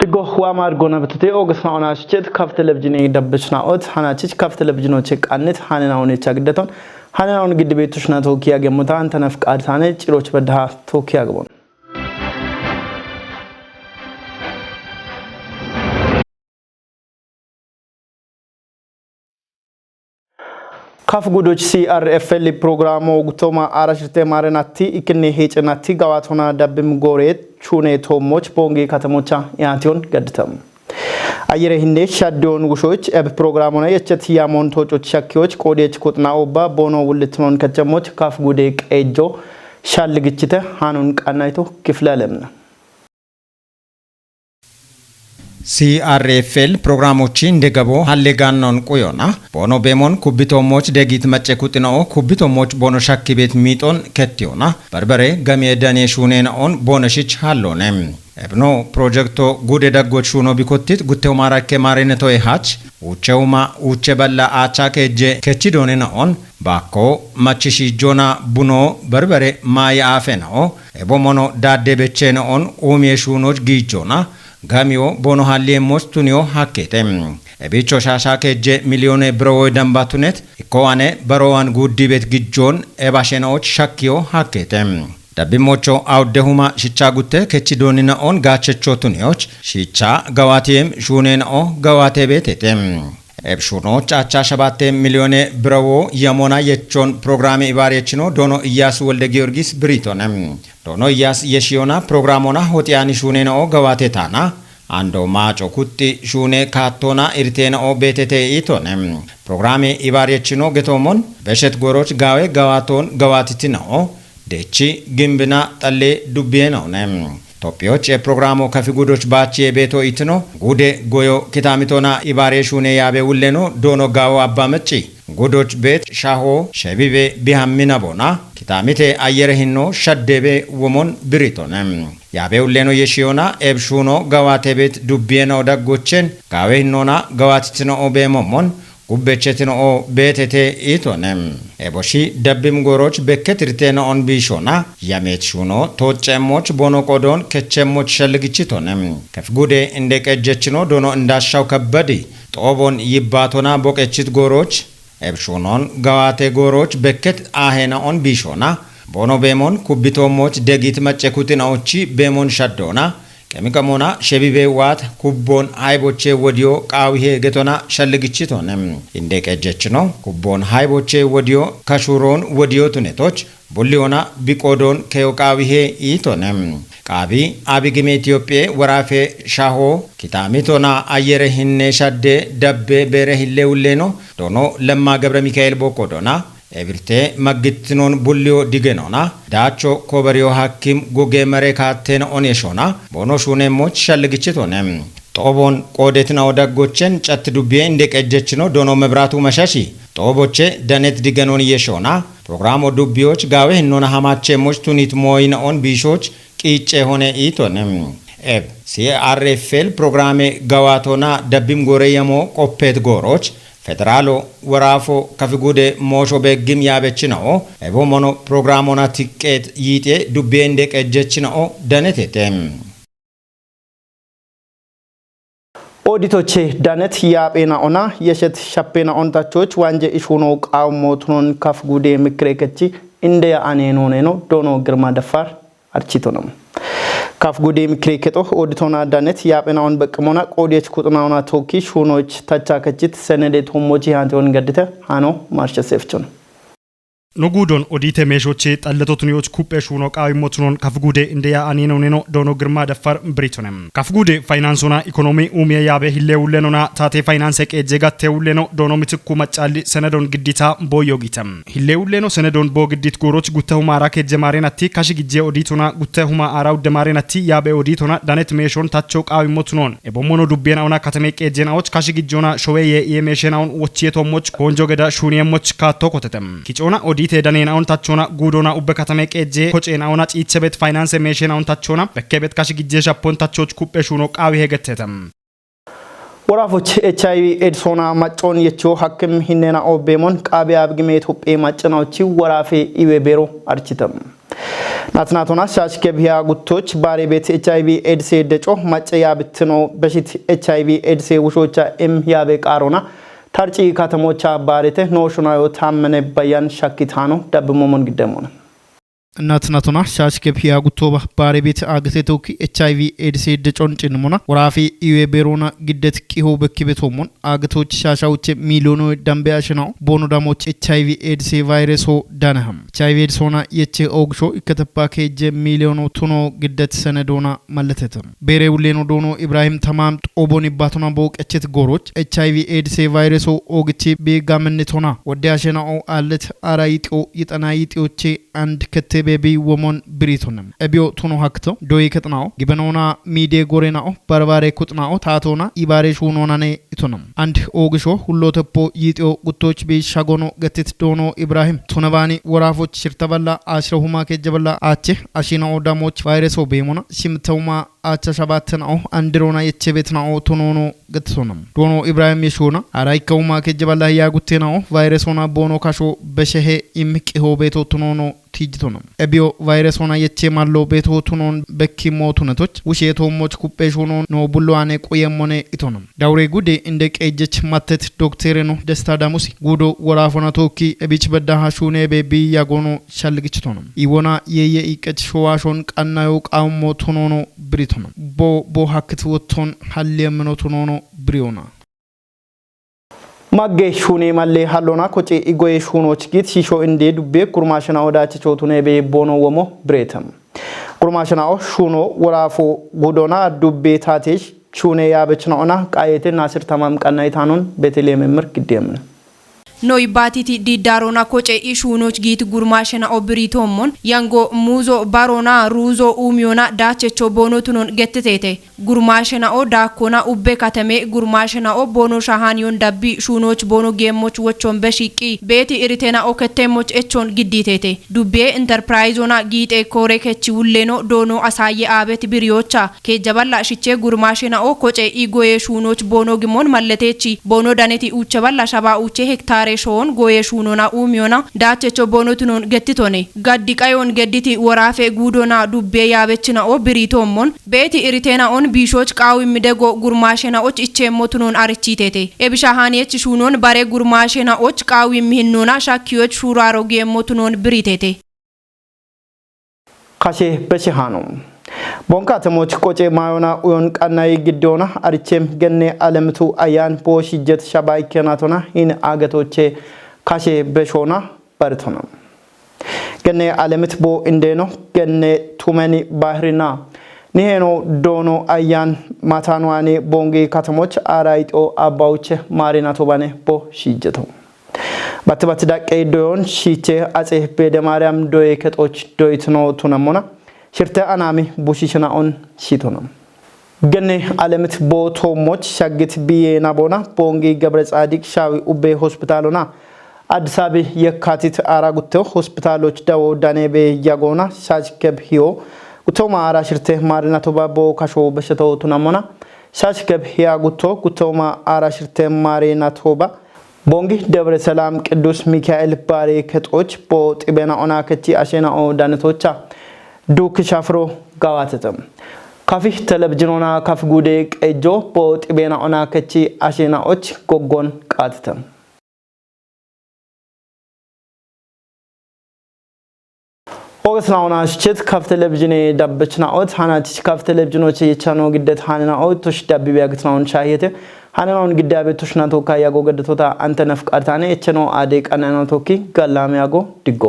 Go Huamar Gona Bate August on a shed, Kaf Televizhiino Dabishna Ot, Hanachich, Kaf Televizhiino check and it, Haanoo on a chagdeton, Haanoo on Gidibet to Shnatokia Gemutan, and of Artanich, Rochbada, Tokiagon. Kaf Gudoch CRFL program Gutoma Arashite Marenati, Ikene H&T Gawatona Dabim Goret, Chune Tomoch, Bongi Katamocha, Yantion, Gadtam. Ayere Hinde, Shadon Wushoch, Eb Programona, Chetia Montocho Chakioch, Kodech Kutnaoba, Bono Wulitron Kachamoch, Kaf Gudek Ejo, Shalligichita, Haanoo Kanaito, Kiflalem. CRFL programochi ndegabo hallegannon qoyona bono bemon kubitomoch degit machekutino kubitomoch bono shakkibet miton kettiona barbare gamie dane shunena on bonashich hallonem ebno projecto gude daggoch shuno bikottit gutte marake mareneto ehach ucheuma ucheballa acha keje kechidonena on bako machishi jona buno barbare maya afeno ebomono dadde bechena on umie shunoch gijona Gamio bono halie mostunio haketem. Ebicho shashake je milione browo dambatunet. Ikoane barowan guddibet gijjon ebashenoch shakio haketem. Dabimocho awdehuma shichagute kechidonina on gachechotunioch. Shicha gawatiem shunen o gawate betetem. Ebshunoch acha shabate milione browo yamona yechon programe ibarechino dono Iyyasu Walde Giyorgis Britonem. Dono Iyyas yeshiona programona hotiani shunena o gawate tana. Ando macho kutti shune katona irtena o betete itonem. Programe ibarechino getomon beshet goroch gawe gawaton gawatitina o. Dechi gimbina tale dubiena onem. Topioch e programo Kafi gudoch bachi beto itno gude goyo kitamitona ibare shune yabe ulleno dono gawo abbamechi gudoch bet shaho shebibe bihammina bona kitamite ayere hinno shaddebe womon biritonem yabe ulleno yeshiona ebshuno gawate bet dubbiena odaggochen gawe hinnona gawatitino obemomon Gubbechetino o betete itonem. Eboshi dabbim goroch bekketirtena on bishona. Yametshuno tochemoch bono kodon kechemoch shalgichitonem. Kafgude indek ejechino dono ndashaw kabadi. Tobon yibbatona bokechit goroch. Ebshunon gawate goroch bekket ahena on bishona. Bono bemon kubbitomoch degit machekutina ochi bemon shaddona. Kemikamona shebibe wat kubbon hayboche wodio qawihe getona shalgichitonem indek ejechno kubbon hayboche wodio kashuron wodio tunetoch bolliona biqodon keyo qawihe itonem qabi abigime Ethiopia warafe shaho kitamitona ayere hinne shadde dabbe bere hille ulleno dono lemma Gabra Mikael bokodona Ebirte magittinon bullio digenona dacho kobario hakim goge mare katen oneshona bono shune moch shalgichitonem tobon qodetina odaggochen chat dubbe indek ejechino dono mebratu mashashi toboche danet digenon yeshona programo dubbioch gawe hinona hamache moch tunit moina on bishoch qiche hone itonem eb CRFL programe gawatona dabbim goreyamo qoppet goroch Federalo warafo Kafigude mosho begim yabechinao ebo mono programona ticket yite dubendek ejechinao danetetem Oditoche danet yabena ona yeshet shapena on tachoch wanje ishuno qawmotnon Kafigude mikrekechi inde anenoneno dono girma dafar architonam Kafigude mikreketo oditona danet yabena on bekmona qodech kutnaona toki shunoch tachakachit senede tomochi hanton gadite Haanoo marsha sefchon Nogudon odite meshoche talletotuniyoch kuppe shuno qawimotnon Kafigude indeya aninoneno dono girma dafar britonem Kafigude finansona economy umye yabe hille ullenona tate finance eje gatte ulleno dono mitikku macalli senedon giddita boyogitam hille ulleno senedon bo giddit goroch guttehuma arake jemarenatti kashigije oditona guttehuma araw demarenatti yabe oditona danet meshon tacho qawimotnon ebomono dubbena ona katame ejenaoch kashigijona showeye yemeshenaon wochietommoch konjogeda shuniyemoch katokotetem kichona Dite danena on tachona gudona ubbe katame qeje kochena ona cichebet finance meshena on tachona bekkebet kashigije japon tachoch kuppe shuno qawi hegetetam ወራፎች ኤችአይቪ ኤድሶና ማጮን የቾ ሐኪም ሂነና ኦቤሞን ቃቢያ አብግሜ ኢትዮጵያ ማጨናውቺ ወራፌ ኢዌቤሮ አርቺተም ናትናቶና ሻሽከ ቢያ ጉቶች ባሬ ቤት ኤችአይቪ ኤድስ ደጮ ማጨያ ብትኖ በሽት ኤችአይቪ ኤድስ ውሾቻ ያቤ ቃሮና ታርጪ ከተሞቻ ባሬተ ኖሽናዮ ታመነ በያን ሻኪታኖ ደብሞሞን ግደሞና እናትናቱና ሻሽከ ቢያ ጉቶባ ባሬ ቤት አገቴቶኪ ኤችአይቪ ኤድስ ደጮን ጭንሙና ወራፊ ኢዌ ቤሮና ግደት ቂሆ በክቤቶሞን አገቶች ሻሻውች ሚሊዮኖ ደምቢያሽናው ቦኖ ዳሞች ኤችአይቪ ኤድስ ቫይረሶ ዳነህም ኤችአይቪ ኤድስ ሆና የቼ ኦግሾ ይከተፓ ከጀ ሚሊዮኖ ቱኖ ግደት ሰነዶና ማለተተም ቤሬው ሌኖ ዶኖ ኢብራሂም ተማም ኦቦኒ ባቱና ቦቀቸት ጎሮች ኤችአይቪ ኤድስ ቫይረሶ ኦግቺ ቤጋምንቶና ወዲያሽናው አለት አራይጦ ይጠናይጦቼ አንድ ከተ ቤቢ ወሞን ብሪቶንም እቢዮ ቱኖ ሀክቶ ዶይ ከጥናው ግበኖና ሚዴ ጎሬናው በርባሬ ኩጥናው ታቶና ኢባሬሽ ሆኖናኔ ኢቶንም አንድ ኦግሾ ሁሎ ተፖ ይጤው ጉቶች ቢሻጎኖ ገትት ዶኖ ኢብራሂም ቱነባኒ ወራፎች ሽርተበላ አሽረሁማ ከጀበላ አቼ አሺናው ዳሞች ቫይረሶ ቤሞና ሲምተውማ አቻ ሸባተናው አንድሮና የቸቤትናው ቱኖኖ ገትሶንም ዶኖ ኢብራሂም የሾና አራይከውማ ከጀበላ ያጉቴናው ቫይረሶና ቦኖ ካሾ በሸሄ ኢምቂሆ ቤቶ ቱኖኖ ቲጅቶንም እቢዮ ቫይረሶና የቸማሎ ቤቶ ቱኖን በኪሞ ቱነቶች ውሼቶሞች ኩጴሾኖ ኖ ቡሎዋኔ ቆየሞኔ ኢቶንም ዳውሬ ጉዴ እንደ ቀጀች ማተት ዶክተሬኖ ደስታ ዳሙሲ ጉዶ ወራፎና ቶኪ እቢች በዳሃ ሹኔ ቤቢ ያጎኖ ሻልግችቶንም ኢወና የየ ኢቀች ሾዋሾን ቀናዮ ቃሞ ቱኖኖ ብሪቶንም ቦ ሀክት ወቶን ሀልየምኖ ቱኖኖ ብሪዮና ማጌ ሹኔ ማሌ ሃሎና ኮጪ ኢጎዬ ሹኖች ጊት ሺሾ እንዴ ዱቤ ኩርማሽና ወዳች ቾቱኔ ቤ ቦኖ ወሞ ብሬተም ኩርማሽናው ሹኖ ወራፎ ጎዶና ዱቤ ታቴሽ ሹኔ ያበችናውና ቃየቴ ናስር ተማም ቀናይታኑን ቤተልሔም ምር ግዴምን Noi batiti di darona koce ishunoch git gurmashena obritomon yango muzo barona ruzo umiona dachecho bono tunon gettete gurmashena o dakona ubbe katame gurmashena o bono shahanion dabbi shunoch bono gemoch wochon beshiki beti iritena o kettemoch echon gidditete dubbe enterprise ona gite kore kechi wulleno dono asaye abet biriocha ke jaballa shiche gurmashena o koce igoye shunoch bono gimon malletechi bono daneti uchaballa shaba uche hektar shon goye shunona umiona dachecho bonotunon gettitone gaddi qayon gedditi warafe gudona dubbe yabechina o biritomon beti iritena on bishoch qawi midego gurmashena och ichemotunon arichitete ebishahaniech shunon bare gurmashena och qawi mihinnona shakkiyoch shuraro gemotunon biritete kashe beshahano ቦንካ ተሞች ቆጬ ማዮና ኡዮን ቀናይ ግዶና አርቼም ገኔ አለምቱ አያን ቦሽጀት ሻባይ ከናቶና ኢን አገቶቼ ካሼ በሾና በርቶና ገኔ አለምት ቦ እንደኖ ገኔ ቱመኒ ባህሪና ኒሄኖ ዶኖ አያን ማታኗኔ ቦንጌ ከተሞች አራይጦ አባውቼ ማሪና ቶባኔ ቦ ሽጀቶ ባትባት ዳቀ ዶዮን ሺቼ አጼ በደማርያም ዶይ ከጦች ዶይትኖ ቱነሞና ሽርተ አናሚ ቡሽሽናውን ሲቶንም ገኔ አለምት ቦቶሞች ሻግት ቢዬና ቦና ቦንጌ ገብረ ጻዲቅ ሻዊ ኡቤ ሆስፒታሉና አዲስ አበባ የካቲት አራጉተው ሆስፒታሎች ዳው ዳኔቤ ያጎና ሻሽከብ ሂዮ ጉቶማ አራ ሽርተ ማሪና ቶባቦ ካሾ በሸተው ቱናሞና ሻሽከብ ሂያ ጉቶማ አራ ሽርተ ማሪና ቶባ ቦንጌ ደብረ ሰላም ቅዱስ ሚካኤል ባሬ ከጦች ቦ ጢቤና ኦና ከቺ አሸናኦ ዳነቶቻ ዱክ ሻፍሮ ጋዋተተም ካፊ ቴሌቪዥኖና ካፍ ጉዴ ቀጆ ቦጥ ቤና ኦና ከቺ አሽናዎች ጎጎን ቃተተም ኦገስናውና ሽት ካፍ ቴሌቪዥኔ ዳበችናኦት ሃናች ካፍ ቴሌቪዥኖች የቻኖ ግደት ሃናኦት ቶሽ ዳቢ ቢያግትናውን ሻየተ ሃናውን ግዳቤ ቶሽናቶ ካያጎ ገደቶታ አንተ ነፍቃርታኔ የቸኖ አዴ ቀናናቶኪ ጋላሚያጎ ድጎ